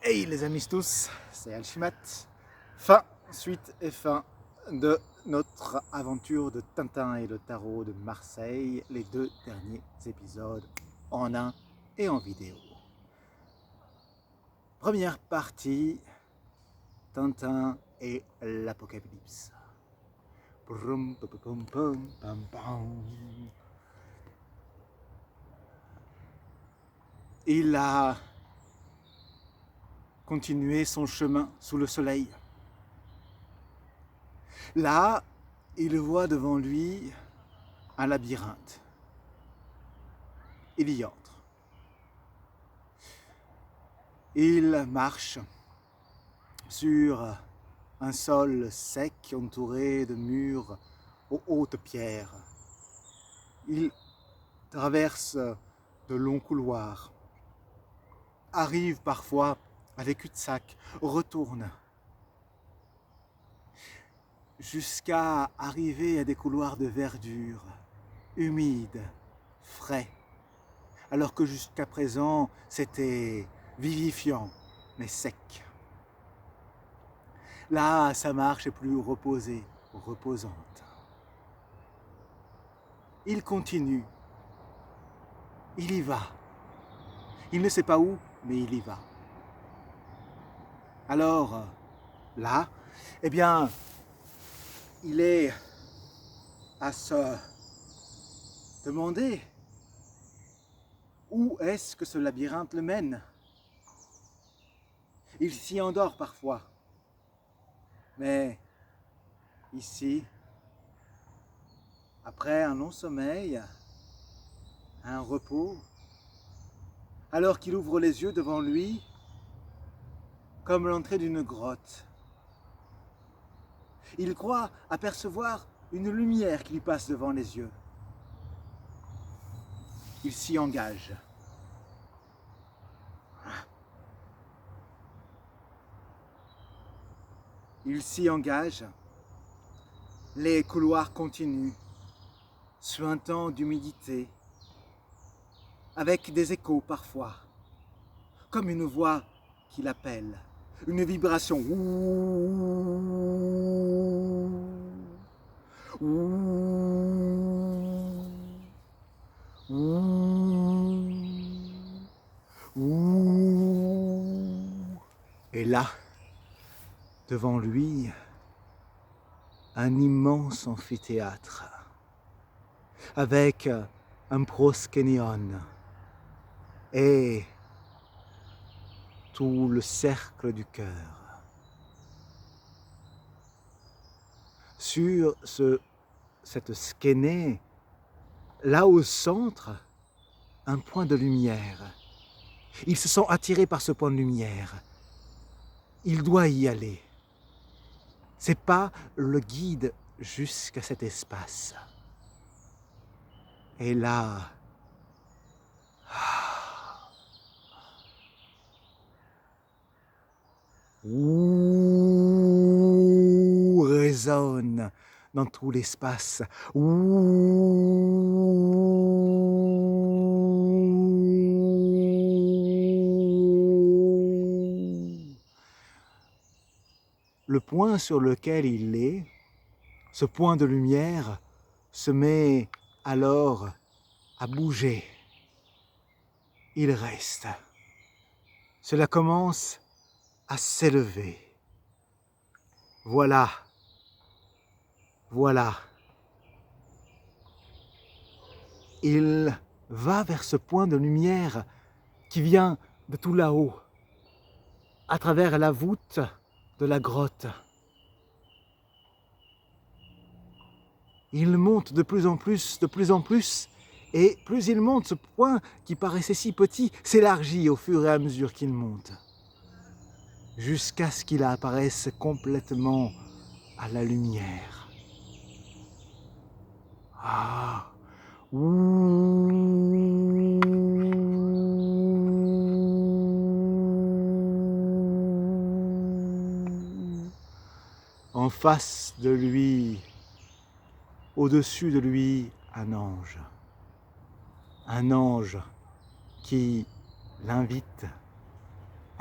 Hey les amis tous, c'est Alchimat. Suite et fin de notre aventure de Tintin et le tarot de Marseille, les 2 derniers épisodes en un et en vidéo. Première partie, Tintin et l'apocalypse. Il a continué son chemin sous le soleil. Là, il voit devant lui un labyrinthe. Il y entre. Il marche sur un sol sec entouré de murs aux hautes pierres. Il traverse de longs couloirs, arrive parfois à des cul-de-sac, retourne, jusqu'à arriver à des couloirs de verdure, humides, frais, alors que jusqu'à présent c'était vivifiant mais sec. Là, sa marche est plus reposée, reposante. Il continue. Il y va. Il ne sait pas où, mais il y va. Alors, là, eh bien, il est à se demander où est-ce que ce labyrinthe le mène. Il s'y endort parfois. Mais ici, après un long sommeil, un repos, alors qu'il ouvre les yeux devant lui, comme l'entrée d'une grotte. Il croit apercevoir une lumière qui lui passe devant les yeux. Il s'y engage. Il s'y engage. Les couloirs continuent, suintant d'humidité, avec des échos parfois, comme une voix qui l'appelle, une vibration. Et là, devant lui, un immense amphithéâtre, avec un proskenion et tout le cercle du cœur. Sur cette skénée, là au centre, un point de lumière. Il se sent attiré par ce point de lumière. Il doit y aller. C'est pas le guide jusqu'à cet espace. Et là, résonne dans tout l'espace. Le point sur lequel il est, ce point de lumière, se met alors à bouger. Il reste. Cela commence à s'élever. Voilà. Il va vers ce point de lumière qui vient de tout là-haut, à travers la voûte de la grotte. Il monte de plus en plus, et plus il monte, ce point qui paraissait si petit s'élargit au fur et à mesure qu'il monte, jusqu'à ce qu'il apparaisse complètement à la lumière. En face de lui, au-dessus de lui, un ange. Un ange qui l'invite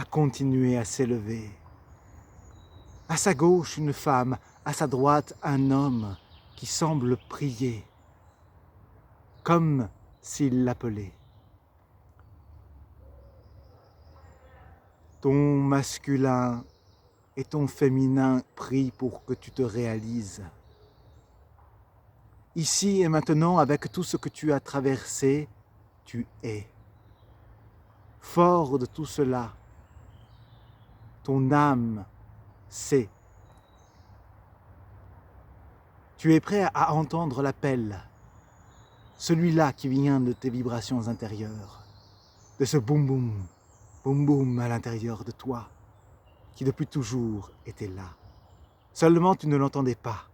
à continuer à s'élever. À sa gauche, une femme, à sa droite, un homme qui semble prier, comme s'il l'appelait. Ton masculin et ton féminin prient pour que tu te réalises. Ici et maintenant, avec tout ce que tu as traversé, tu es. Fort de tout cela, ton âme sait. Tu es prêt à entendre l'appel, celui-là qui vient de tes vibrations intérieures, de ce boum boum à l'intérieur de toi, qui depuis toujours était là. Seulement tu ne l'entendais pas.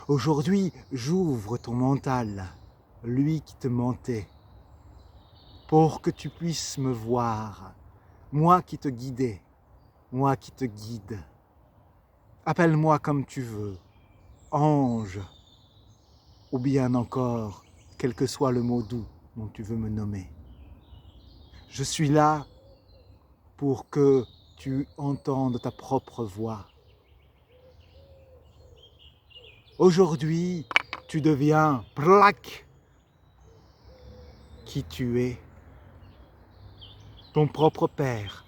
Aujourd'hui, j'ouvre ton mental, lui qui te mentait, pour que tu puisses me voir, moi qui te guidais, moi qui te guide. Appelle-moi comme tu veux, ange, ou bien encore, quel que soit le mot doux dont tu veux me nommer. Je suis là pour que tu entendes ta propre voix. Aujourd'hui, tu deviens plaque qui tu es, ton propre père,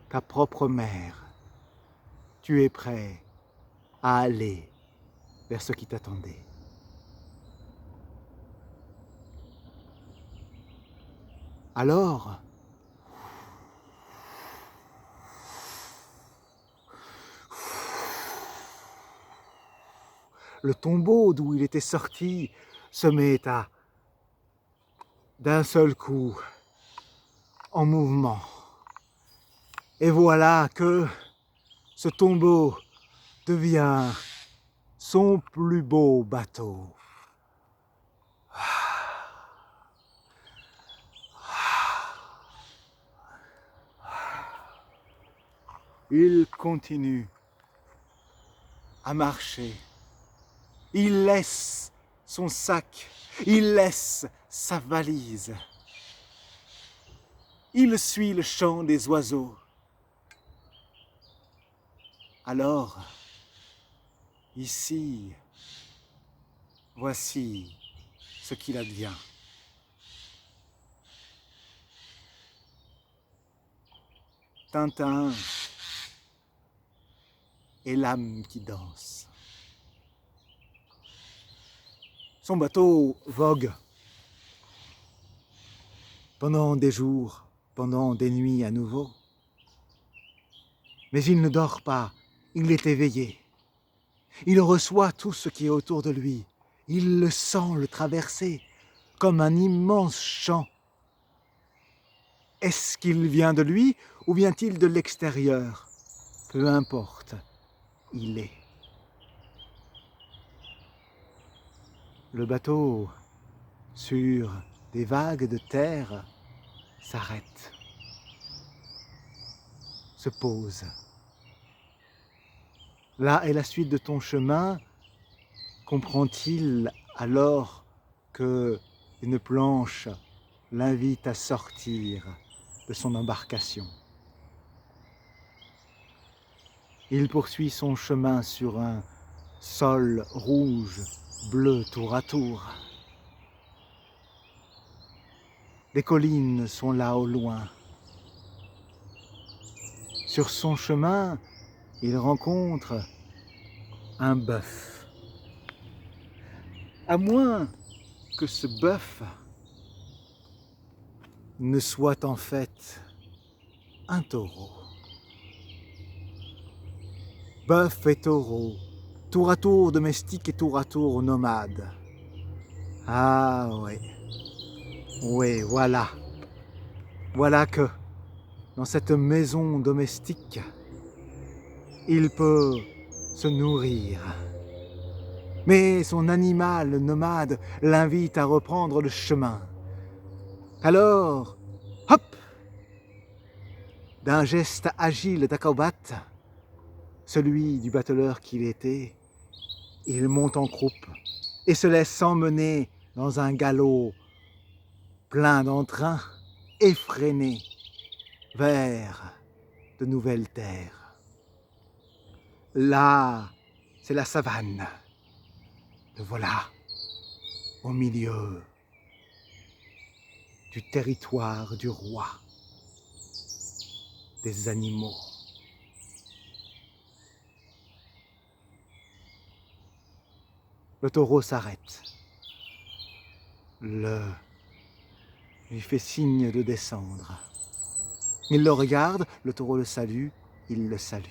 ta propre mère. Tu es prêt à aller vers ce qui t'attendait. Alors, le tombeau d'où il était sorti se met à, d'un seul coup, en mouvement. Et voilà que ce tombeau devient son plus beau bateau. Il continue à marcher. Il laisse son sac, il laisse sa valise. Il suit le chant des oiseaux. Alors, ici, voici ce qu'il advient. Tintin et l'âme qui danse. Son bateau vogue pendant des jours, pendant des nuits à nouveau. Mais il ne dort pas, il est éveillé. Il reçoit tout ce qui est autour de lui. Il le sent le traverser comme un immense champ. Est-ce qu'il vient de lui ou vient-il de l'extérieur? Peu importe, il est. Le bateau, sur des vagues de terre, s'arrête, se pose. Là est la suite de ton chemin, comprend-il alors que une planche l'invite à sortir de son embarcation. Il poursuit son chemin sur un sol rouge, bleu tour à tour. Des collines sont là au loin. Sur son chemin, il rencontre un bœuf. À moins que ce bœuf ne soit en fait un taureau. Bœuf et taureau, tour à tour domestique et tour à tour nomade. Ah oui, oui, voilà. Voilà que dans cette maison domestique, il peut se nourrir. Mais son animal nomade l'invite à reprendre le chemin. Alors, hop, d'un geste agile d'acrobate, celui du bateleur qu'il était, il monte en croupe et se laisse emmener dans un galop plein d'entrain, effréné. vers de nouvelles terres. Là, c'est la savane. Le voilà, au milieu du territoire du roi, des animaux. Le taureau s'arrête. Lui fait signe de descendre. Il le regarde, le taureau le salue, il le salue.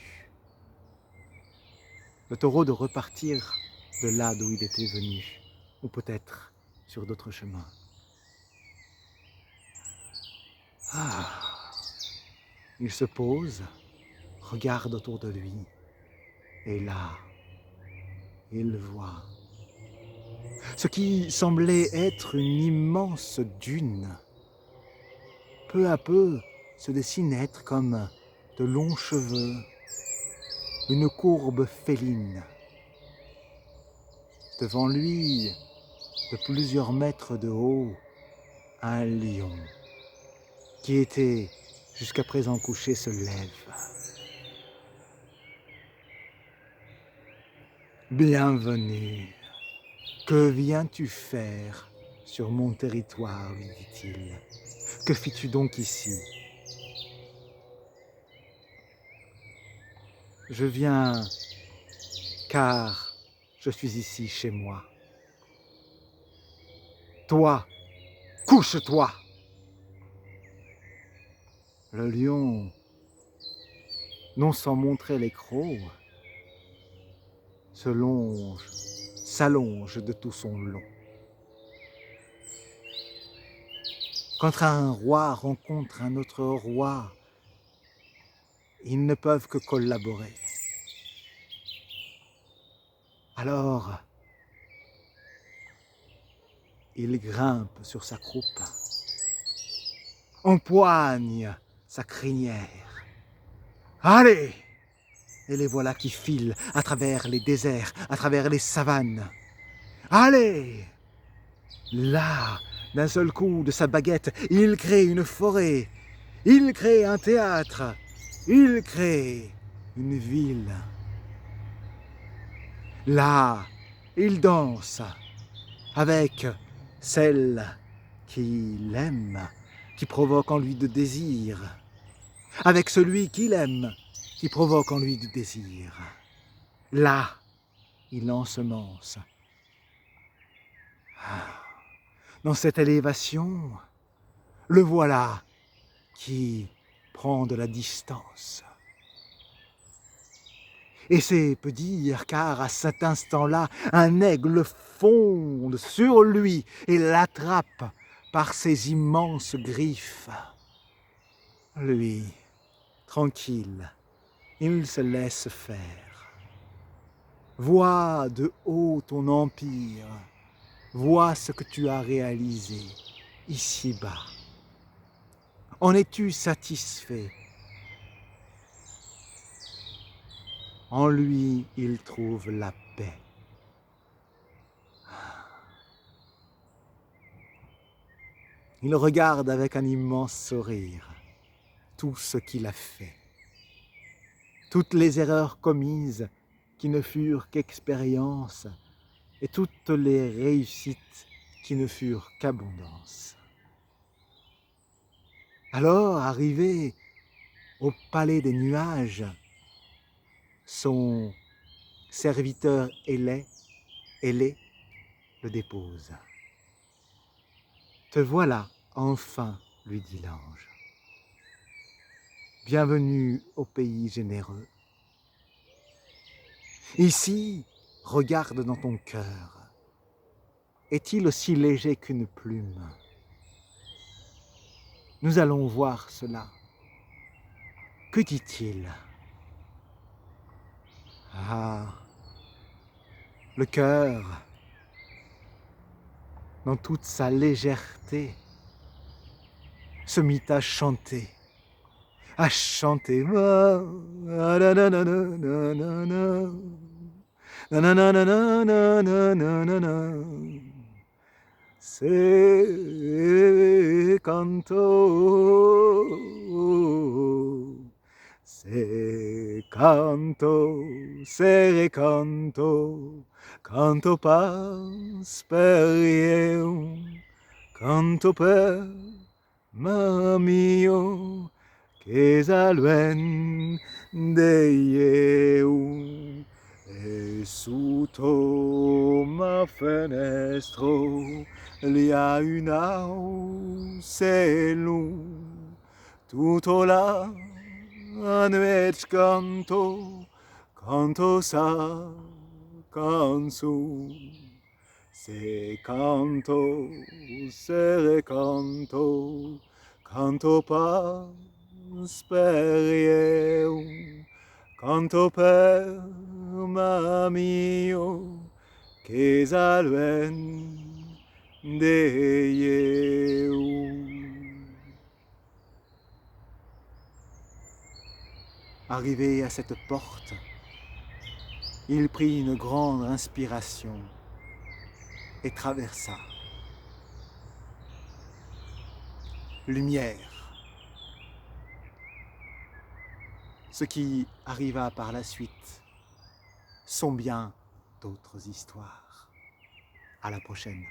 Le taureau de repartir de là d'où il était venu, ou peut-être sur d'autres chemins. Il se pose, regarde autour de lui, et là, il voit ce qui semblait être une immense dune. Peu à peu se dessine être comme de longs cheveux, une courbe féline. Devant lui, de plusieurs mètres de haut, un lion qui était jusqu'à présent couché se lève. Bienvenue, que viens-tu faire sur mon territoire, lui dit-il. Que fis-tu donc ici? Je viens car je suis ici chez moi. Toi, couche-toi! Le lion, non sans montrer les crocs, s'allonge de tout son long. Quand un roi rencontre un autre roi, ils ne peuvent que collaborer. Alors, il grimpe sur sa croupe, empoigne sa crinière. Allez! Et les voilà qui filent à travers les déserts, à travers les savanes. Allez! Là, d'un seul coup de sa baguette, il crée une forêt, il crée un théâtre, il crée une ville. Là, il danse avec celle qu'il aime, qui provoque en lui de désir, avec celui qu'il aime, qui provoque en lui du désir. Là, il ensemence. Dans cette élévation, le voilà qui prend de la distance. Et c'est peu dire, car à cet instant-là, un aigle fonde sur lui et l'attrape par ses immenses griffes. Lui, tranquille, il se laisse faire. Vois de haut ton empire, vois ce que tu as réalisé ici-bas. En es-tu satisfait? En lui, il trouve la paix. Il regarde avec un immense sourire tout ce qu'il a fait. Toutes les erreurs commises qui ne furent qu'expérience et toutes les réussites qui ne furent qu'abondance. Alors, arrivé au palais des nuages, son serviteur ailé le dépose. Te voilà, enfin, lui dit l'ange. Bienvenue au pays généreux. Ici, regarde dans ton cœur. Est-il aussi léger qu'une plume? Nous allons voir cela. Que dit-il? Ah, le cœur, dans toute sa légèreté, se mit à chanter. À chanter. se canto, se canto, se recanto, canto pas per eu, canto per mamio, che salven de eu. E sotto ma fenestro il y a une aucelo, tutto la nuit canto, canto sa canzo. Se canto, se recanto, canto pas per eu, canto per mamio, che salven de eu. Arrivé à cette porte, il prit une grande inspiration et traversa. Lumière. Ce qui arriva par la suite sont bien d'autres histoires. À la prochaine.